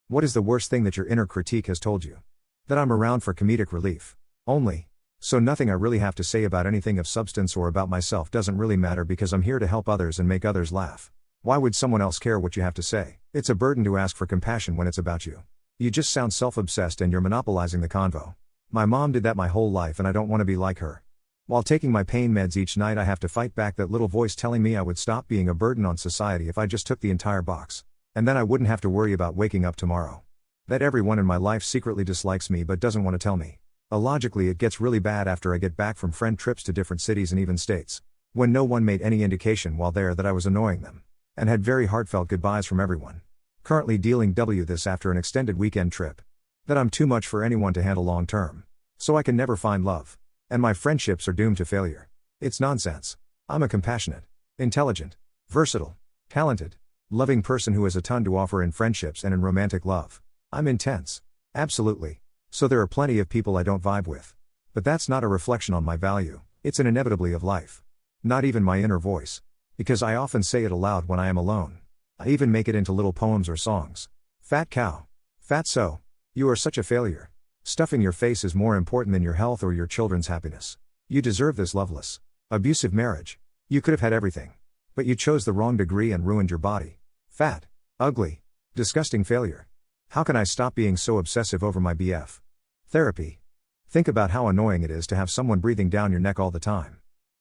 What is the worst thing that your inner critique has told you? That I'm around for comedic relief. Only. So nothing I really have to say about anything of substance or about myself doesn't really matter because I'm here to help others and make others laugh. Why would someone else care what you have to say? It's a burden to ask for compassion when it's about you. You just sound self-obsessed and you're monopolizing the convo. My mom did that my whole life and I don't want to be like her. While taking my pain meds each night, I have to fight back that little voice telling me I would stop being a burden on society if I just took the entire box. And then I wouldn't have to worry about waking up tomorrow. That everyone in my life secretly dislikes me but doesn't want to tell me. Illogically, it gets really bad after I get back from friend trips to different cities and even states. When no one made any indication while there that I was annoying them. And had very heartfelt goodbyes from everyone. Currently dealing with this after an extended weekend trip. That I'm too much for anyone to handle long term. So I can never find love. And my friendships are doomed to failure. It's nonsense. I'm a compassionate, intelligent, versatile, talented, loving person who has a ton to offer in friendships and in romantic love. I'm intense. Absolutely. So there are plenty of people I don't vibe with. But that's not a reflection on my value, it's an inevitably of life. Not even my inner voice. Because I often say it aloud when I am alone. I even make it into little poems or songs. Fat cow. Fatso. You are such a failure. Stuffing your face is more important than your health or your children's happiness. You deserve this loveless, abusive marriage. You could have had everything. But you chose the wrong degree and ruined your body. Fat. Ugly. Disgusting failure. How can I stop being so obsessive over my BF? Therapy. Think about how annoying it is to have someone breathing down your neck all the time.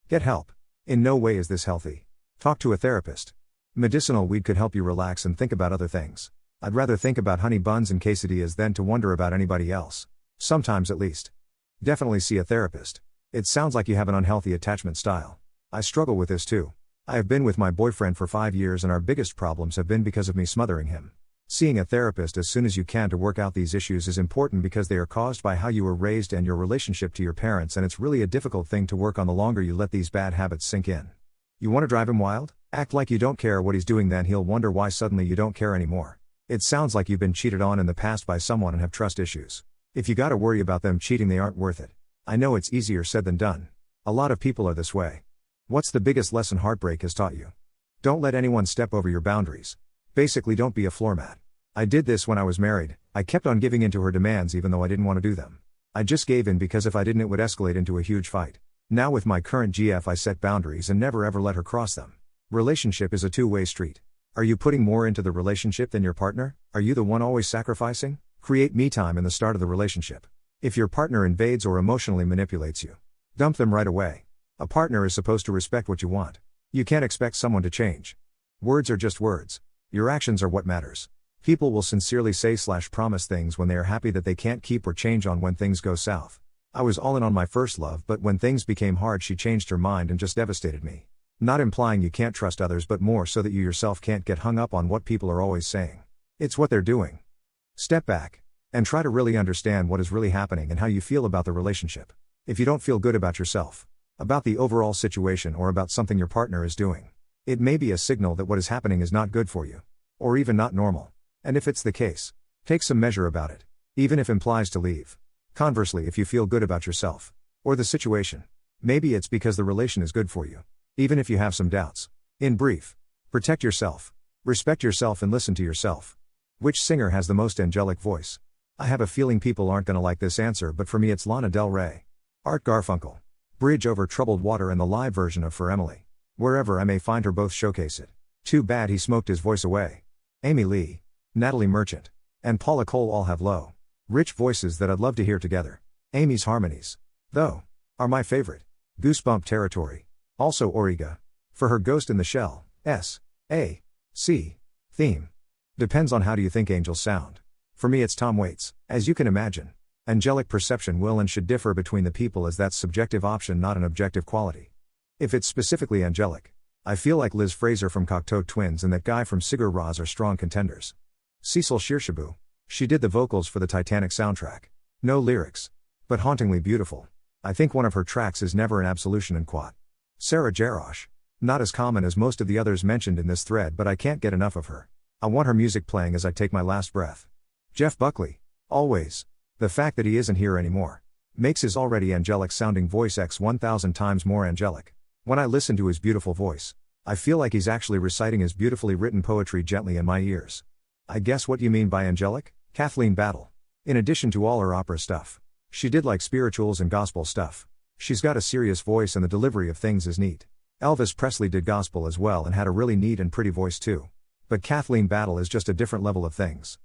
Get help. In no way is this healthy. Talk to a therapist. Medicinal weed could help you relax and think about other things. I'd rather think about honey buns and quesadillas than to wonder about anybody else. Sometimes at least. Definitely see a therapist. It sounds like you have an unhealthy attachment style. I struggle with this too. I have been with my boyfriend for 5 years and our biggest problems have been because of me smothering him. Seeing a therapist as soon as you can to work out these issues is important because they are caused by how you were raised and your relationship to your parents, and it's really a difficult thing to work on the longer you let these bad habits sink in. You want to drive him wild? Act like you don't care what he's doing, then he'll wonder why suddenly you don't care anymore. It sounds like you've been cheated on in the past by someone and have trust issues. If you gotta worry about them cheating, they aren't worth it. I know it's easier said than done. A lot of people are this way. What's the biggest lesson heartbreak has taught you? Don't let anyone step over your boundaries. Basically, don't be a floor mat. I did this when I was married. I kept on giving in to her demands even though I didn't want to do them. I just gave in because if I didn't it would escalate into a huge fight. Now with my current GF I set boundaries and never ever let her cross them. Relationship is a two-way street. Are you putting more into the relationship than your partner? Are you the one always sacrificing? Create me time in the start of the relationship. If your partner invades or emotionally manipulates you, dump them right away. A partner is supposed to respect what you want. You can't expect someone to change. Words are just words. Your actions are what matters. People will sincerely say/promise things when they are happy that they can't keep or change on when things go south. I was all in on my first love, but when things became hard she changed her mind and just devastated me. Not implying you can't trust others, but more so that you yourself can't get hung up on what people are always saying. It's what they're doing. Step back and try to really understand what is really happening and how you feel about the relationship. If you don't feel good about yourself, about the overall situation, or about something your partner is doing, it may be a signal that what is happening is not good for you. Or even not normal. And if it's the case, take some measure about it. Even if implies to leave. Conversely, if you feel good about yourself, or the situation, maybe it's because the relation is good for you. Even if you have some doubts. In brief, protect yourself, respect yourself and listen to yourself. Which singer has the most angelic voice? I have a feeling people aren't gonna like this answer, but for me it's Lana Del Rey. Art Garfunkel. Bridge Over Troubled Water and the live version of For Emily. Wherever I may find her, both showcase it. Too bad he smoked his voice away. Amy Lee, Natalie Merchant, and Paula Cole all have low, rich voices that I'd love to hear together. Amy's harmonies, though, are my favorite. Goosebump territory. Also Origa. For her Ghost in the Shell, S.A.C. theme. Depends on how do you think angels sound. For me it's Tom Waits, as you can imagine. Angelic perception will and should differ between the people, as that's subjective option, not an objective quality. If it's specifically angelic, I feel like Liz Fraser from Cocteau Twins and that guy from Sigur Rós are strong contenders. Cecil Shirshabu. She did the vocals for the Titanic soundtrack. No lyrics. But hauntingly beautiful. I think one of her tracks is Never an Absolution and Quat. Sarah Jarosz. Not as common as most of the others mentioned in this thread, but I can't get enough of her. I want her music playing as I take my last breath. Jeff Buckley. Always. The fact that he isn't here anymore makes his already angelic sounding voice x 1000 times more angelic. When I listen to his beautiful voice, I feel like he's actually reciting his beautifully written poetry gently in my ears. I guess what you mean by angelic? Kathleen Battle. In addition to all her opera stuff, she did like spirituals and gospel stuff. She's got a serious voice and the delivery of things is neat. Elvis Presley did gospel as well and had a really neat and pretty voice too. But Kathleen Battle is just a different level of things.